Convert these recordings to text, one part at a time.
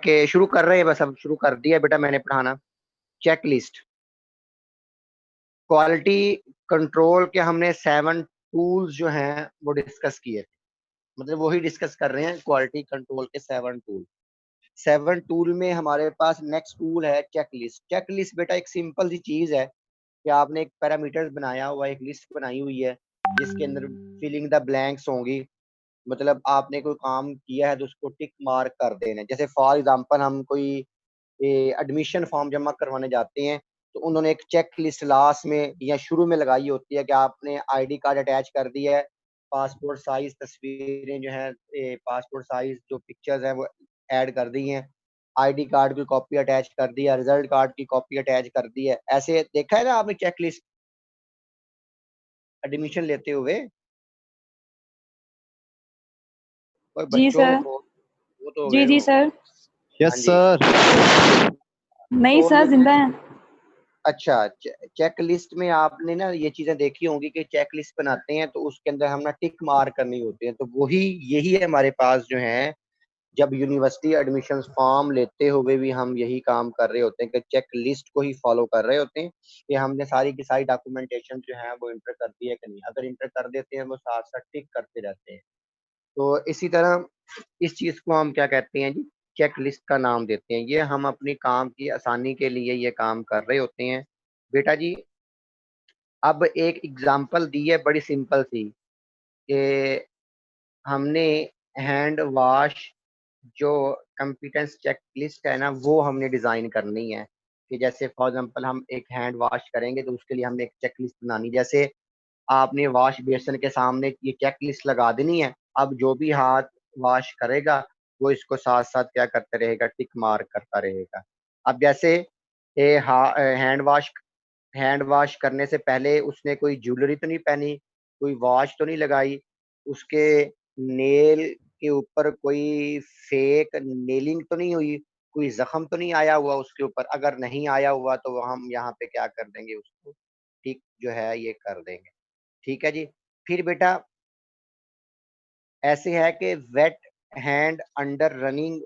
के शुरू कर रहे हैं, बस अब शुरू कर दिया बेटा मैंने पढ़ाना। चेक लिस्ट, क्वालिटी कंट्रोल के हमने 7 टूल्स जो हैं वो डिस्कस किए थे, मतलब वही डिस्कस कर रहे हैं, क्वालिटी कंट्रोल के 7 टूल। 7 टूल में हमारे पास नेक्स्ट टूल है चेक लिस्ट। चेक लिस्ट बेटा एक सिंपल सी चीज है कि आपने एक पैरामीटर्स बनाया हुआ, एक लिस्ट बनाई हुई है जिसके अंदर फिलिंग द ब्लैंक्स होंगी, मतलब आपने कोई काम किया है तो उसको टिक मार्क कर देना। जैसे फॉर एग्जांपल हम कोई एडमिशन फॉर्म जमा करवाने जाते हैं तो उन्होंने एक चेक लिस्ट लास्ट में या शुरू में लगाई होती है कि आपने आईडी कार्ड अटैच कर दिया है, पासपोर्ट साइज तस्वीरें जो हैं, पासपोर्ट साइज जो पिक्चर्स हैं वो ऐड कर दी हैं, आईडी कार्ड की कॉपी अटैच कर दी है, रिजल्ट कार्ड की कॉपी अटैच कर दी है। ऐसे देखा है ना आपने चेक लिस्ट एडमिशन लेते हुए? और जी बच्चों सर। को वो तो हो जी गए जी वो। सर। हाँ यस जी। सर। नहीं तो सर, जिंदा है। अच्छा, चेक लिस्ट में आपने ना ये चीजें देखी होंगी कि चेक लिस्ट बनाते हैं तो उसके अंदर हम ना टिक मार्क करनी होती है, तो वही यही है हमारे पास जो है। जब यूनिवर्सिटी एडमिशन फॉर्म लेते हुए भी हम यही काम कर रहे होते हैं कि चेक लिस्ट को ही फॉलो कर रहे होते हैं कि हमने सारी की सारी डॉक्यूमेंटेशन जो है वो इंटर कर दी है कि नहीं। अगर इंटर कर देते हैं वो साथ साथ टिक करते रहते हैं। तो इसी तरह इस चीज को हम क्या कहते हैं जी, चेक लिस्ट का नाम देते हैं। ये हम अपनी काम की आसानी के लिए ये काम कर रहे होते हैं बेटा जी। अब एक एग्जांपल दी है बड़ी सिंपल सी कि हमने हैंड वॉश जो कंपिटेंस चेक लिस्ट है ना वो हमने डिजाइन करनी है कि जैसे फॉर एग्जांपल हम एक हैंड वॉश करेंगे तो उसके लिए हमने एक चेक लिस्ट बनानी। जैसे आपने वॉश बेसिन के सामने ये चेक लिस्ट लगा देनी है। अब जो भी हाथ वॉश करेगा वो इसको साथ साथ क्या करता रहेगा, टिक मार्क करता रहेगा। अब जैसे हैंड वॉश करने से पहले उसने कोई ज्वेलरी तो नहीं पहनी, कोई वॉच तो नहीं लगाई, उसके नेल के ऊपर कोई फेक नेलिंग तो नहीं हुई, कोई जख्म तो नहीं आया हुआ उसके ऊपर। अगर नहीं आया हुआ तो हम यहाँ पे क्या कर देंगे, उसको ठीक जो है ये कर देंगे। ठीक है जी। फिर बेटा ऐसे है कि wait hand under running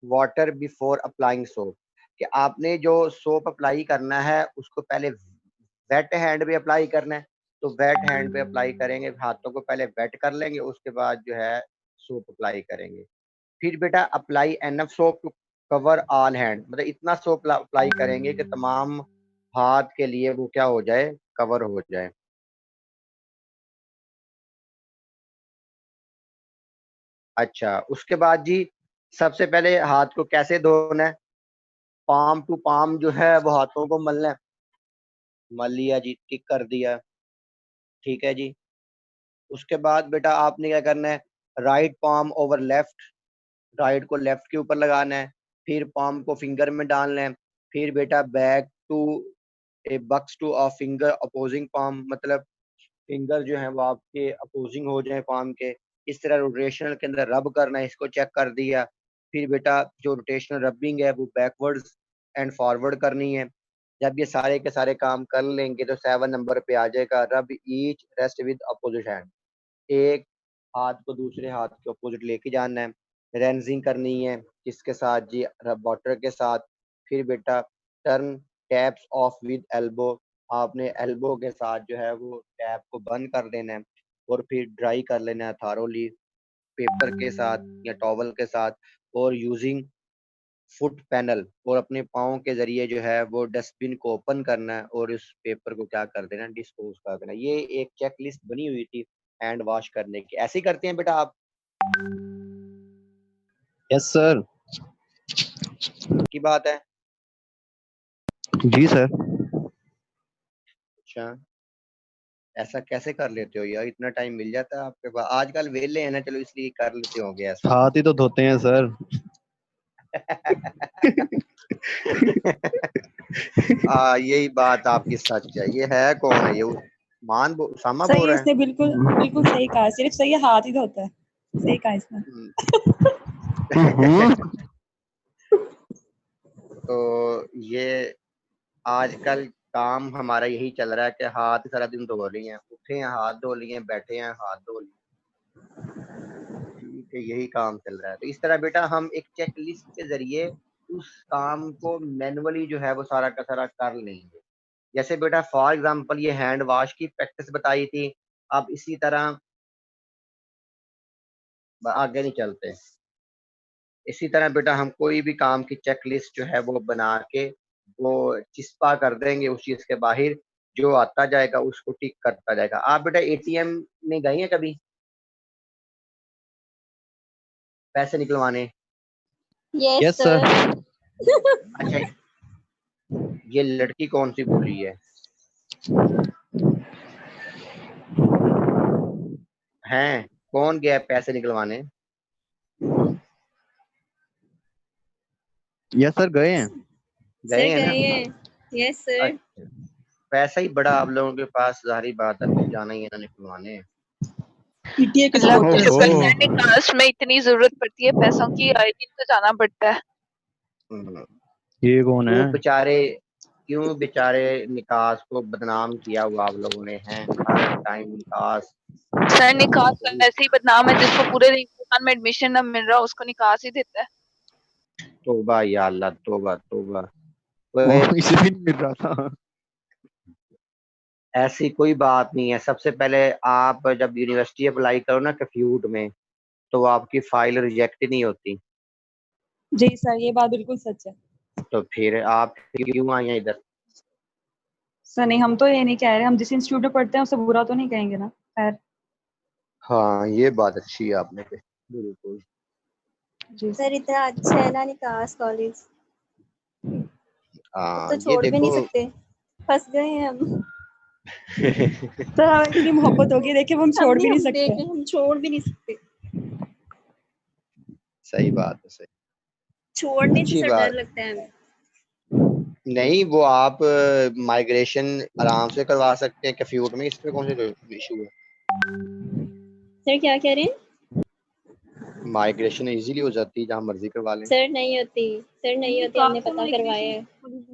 water before applying soap, कि आपने जो सोप अप्लाई करना है उसको पहले वेट हैंड पे अप्लाई करना है। तो वेट हैंड पे अप्लाई करेंगे, हाथों को पहले वेट कर लेंगे, उसके बाद जो है सोप अप्लाई करेंगे। फिर बेटा apply enough soap to cover all hand, मतलब इतना सोप अप्लाई करेंगे कि तमाम हाथ के लिए वो क्या हो जाए, कवर हो जाए। अच्छा, उसके बाद जी सबसे पहले हाथ को कैसे धोना है, पाम टू पाम जो है वो हाथों को मलना है। मल लिया जी, टिक कर दिया। ठीक है जी। उसके बाद बेटा आपने क्या करना है, right palm over left, right को लेफ्ट के ऊपर लगाना है, फिर पाम को फिंगर में डालना है। फिर बेटा back to a bucks to a finger opposing palm, मतलब फिंगर जो है वो आपके अपोजिंग हो जाए पाम के। इस तरह रोटेशनल के अंदर रब करना है, इसको चेक कर दिया। फिर बेटा जो रोटेशनल रबिंग है वो बैकवर्ड्स एंड फॉरवर्ड करनी है। जब ये सारे के सारे काम कर लेंगे तो 7 नंबर पे आ जाएगा रब each rest with opposite hand, एक हाथ को दूसरे हाथ के अपोजिट लेके जाना है। रेंजिंग करनी है किसके साथ जी, रब वाटर के साथ। फिर बेटा turn taps of with elbow, आपने एल्बो के साथ जो है वो टैप को बंद कर देना है और फिर ड्राई कर लेना है थारोली पेपर के साथ या टॉवल के साथ। और यूजिंग फुट पैनल, और अपने पाँव के जरिए जो है वो डस्टबिन को ओपन करना है और उस पेपर को क्या कर देना, डिस्पोज कर देना। ये एक चेक लिस्ट बनी हुई थी हैंड वॉश करने की। ऐसे ही करते हैं बेटा आप यस सर। की बात है। जी सर। अच्छा, ऐसा कैसे कर लेते हो यार, इतना टाइम मिल जाता है आपके पास? आजकल वेले है ना, चलो इसलिए कर लेते होंगे ऐसा। हाथ ही तो धोते हैं सर। यही बात आपकी सच है। ये है कौन है ये, सामा बोल सही है, रहा है? इसने बिल्कुल बिल्कुल सही कहा, सिर्फ सही है, हाथ ही धोता है। सही कहा इसने। तो ये आजकल काम हमारा यही चल रहा है कि हाथ सारा दिन धो लिए हैं, उठे हैं हाथ धो लिए, बैठे हैं हाथ धो लिए। ठीक कि यही काम चल रहा है। तो इस तरह बेटा हम एक चेक लिस्ट के जरिए उस काम को मैनुअली जो है वो सारा का सारा कर लेंगे। जैसे बेटा फॉर एग्जांपल ये हैंड वॉश की प्रैक्टिस बताई थी, अब इसी तरह आगे नहीं चलते। इसी तरह बेटा हम कोई भी काम की चेक लिस्ट जो है वो बना के वो चिस्पा कर देंगे उस चीज के बाहर, जो आता जाएगा उसको टिक करता जाएगा। आप बेटा एटीएम में गए हैं कभी पैसे निकलवाने? Yes yes sir. सर। अच्छा, ये लड़की कौन सी बोली है? हैं, कौन गया पैसे निकलवाने? यस सर, गए हैं। गए सर हैं ना? गए हैं। Yes sir. अच्छा, पैसा ही बड़ा आप लोगों के पास, जाहिर बात है फिर जाना ही है ना निकलवाने। पीटीए के अल्लाह का सपोर्टर्स। शुक्र ओहो। है, निकास में इतनी जरूरत पड़ती है पैसों की, आए दिन तो जाना पड़ता है। हम्म, ये कौन है? क्यों बेचारे निकास को बदनाम किया हुआ आप लोगों ने? हैं हर टाइम निकास। सर निकास तो ऐसे ही बदनाम है, जिसको पूरे हिंदुस्तान में एडमिशन ना मिल रहा उसको निकास ही देता है। तोबा या अल्लाह, तोबा तोबा। वो ओए, इसे भी नहीं मिल रहा था। ऐसी कोई बात नहीं है। सबसे पहले आप जब यूनिवर्सिटी अप्लाई करो ना कफ्यूट में, तो आपकी फाइल रिजेक्ट नहीं होती। जी सर, ये बात बिल्कुल सच है। तो फिर आप क्यों आए हैं इधर? सर नहीं, हम तो ये नहीं कह रहे, हम जिस इंस्टीट्यूट में पढ़ते हैं उसे बुरा तो नहीं कहेंगे ना। खैर। हाँ, ये बात अच्छी है आपने कही, बिल्कुल। जी सर इतना अच्छा है ना निकास कॉलेज, अब हाँ तो ये छोड़ भी नहीं देखो। सकते, फंस गए हैं हम। सर हमें इतनी मोहब्बत होगी, देखिए वो हम छोड़ भी नहीं सकते। देखे हम छोड़ भी नहीं सकते, सही बात है, सही। छोड़ने से अच्छी सर डर बात। लगता है हमें। नहीं, वो आप माइग्रेशन आराम से करवा सकते हैं कफ्यूट में, इसमें कौन सा इशू है? सर क्या कह रहे हैं? माइग्रेशन इजीली हो जाती है, जहाँ मर्जी करवा लें। सर नहीं होती, सर नहीं होती, हमने पता करवाया है।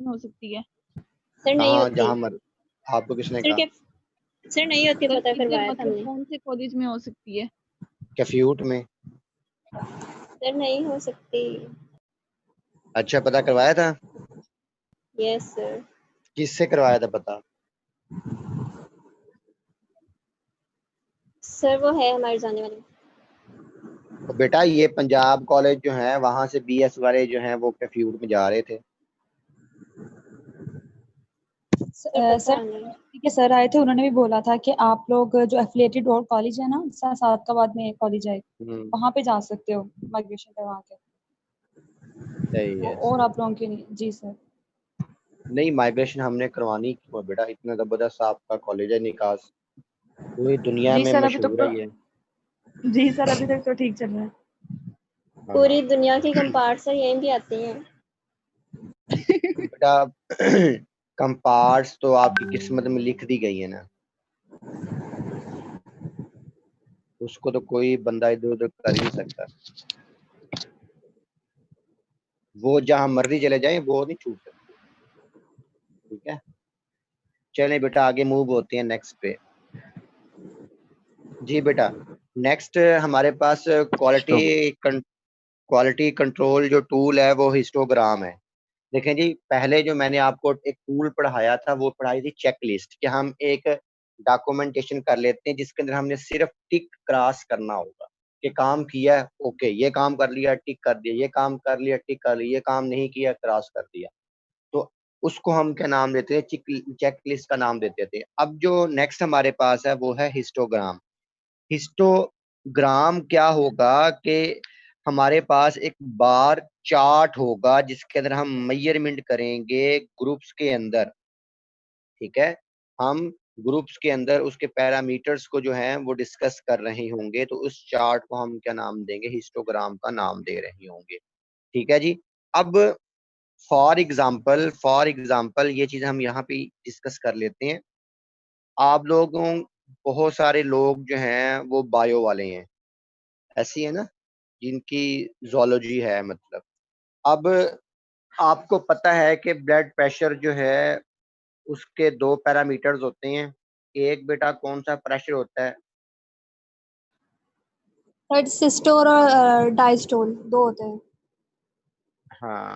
हो सकती है सर नहीं कहाँ, होती। जहाँ आपको किसने सर कहा? क्या? सर नहीं होती, सर पता किधर, करवाया था मतलब हमने। कौन से कॉलेज में हो सकती है? कफ्यूट में। सर नहीं हो सकती। अच्छा, पता करवाया था? Yes sir. किससे करवाया था पता? सर वो है हमारे जाने वाले। तो बेटा ये पंजाब कॉलेज जो है वहां से बीएस वाले जो हैं वो कफ्यूट में जा रहे थे। पता सर नहीं। ठीक है, सर आए थे, उन्होंने भी बोला था कि आप लोग जो एफिलिएटेड और कॉलेज है ना, सादकाबाद में एक कॉलेज है, हम्म, वहाँ पे जा सकते हो माइग्रेशन करवा के। सही है, और सही। आप लोगों के लिए जी सर। नहीं, माइग्रेशन हमने करवानी क्यों है बेटा? इतना जबरदस्त आपका कॉलेज है निकास, पूरी दुनिया जी में सर, अभी तक मशहूर तो है ये। जी सर, अभी तक तो ठीक चल रहा है। पूरी हाँ दुनिया की कंपार्ट्स यहीं भी आती हैं। बेटा, कंपार्ट्स तो आपकी किस्मत में लिख दी गई है ना, उसको तो कोई बंदा इधर उधर कर ही नहीं सकता। वो जहां मर्जी चले जाए वो नहीं छूट सकते। ठीक है, चलें बेटा आगे मूव होते हैं नेक्स्ट पे। जी बेटा, नेक्स्ट हमारे पास क्वालिटी कंट्रोल जो टूल है वो हिस्टोग्राम है। देखें जी, पहले जो मैंने आपको एक टूल पढ़ाया था वो पढ़ाई थी चेकलिस्ट, कि हम एक डॉक्यूमेंटेशन कर लेते हैं जिसके अंदर हमने सिर्फ टिक क्रॉस करना होगा कि काम किया है, ओके, ये काम कर लिया टिक कर दिया, ये काम कर लिया टिक कर लिया, ये काम नहीं किया क्रॉस कर दिया। तो उसको हम क्या नाम देते हैं? चेकलिस्ट का नाम देते थे। अब जो नेक्स्ट हमारे पास है वो है हिस्टोग्राम। हिस्टोग्राम क्या होगा कि हमारे पास एक बार चार्ट होगा जिसके अंदर हम मेजरमेंट करेंगे ग्रुप्स के अंदर। ठीक है, हम ग्रुप्स के अंदर उसके पैरामीटर्स को जो है वो डिस्कस कर रहे होंगे, तो उस चार्ट को हम क्या नाम देंगे? हिस्टोग्राम का नाम दे रहे होंगे। ठीक है जी। अब फॉर एग्जाम्पल ये चीज हम यहाँ पे डिस्कस कर लेते हैं। आप लोगों, बहुत सारे लोग जो हैं वो बायो वाले हैं, ऐसी है ना, जिनकी जोलॉजी है मतलब। अब आपको पता है कि ब्लड प्रेशर जो है उसके दो पैरामीटर्स होते हैं। एक बेटा कौन सा प्रेशर होता है? सिस्टोल और डाइस्टोल 2 होते हैं। हाँ